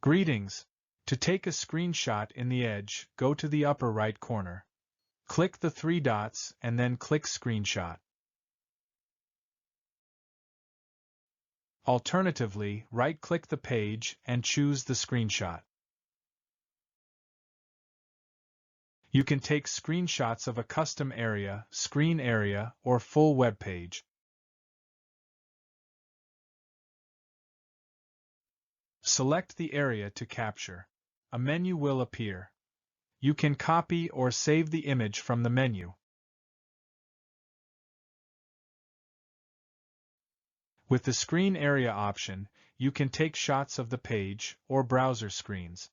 Greetings! To take a screenshot in the Edge, go to the upper right corner. Click the three dots and then click Screenshot. Alternatively, right-click the page and choose the screenshot. You can take screenshots of a custom area, screen area, or full web page. Select the area to capture. A menu will appear. You can copy or save the image from the menu. With the screen area option, you can take shots of the page or browser screens.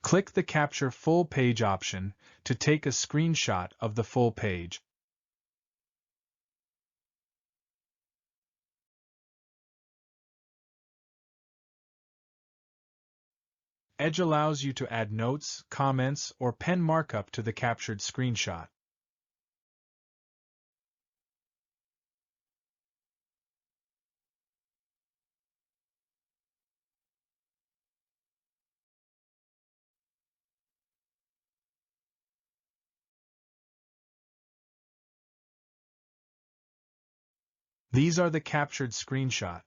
Click the Capture Full Page option to take a screenshot of the full page. Edge allows you to add notes, comments, or pen markup to the captured screenshot. These are the captured screenshot.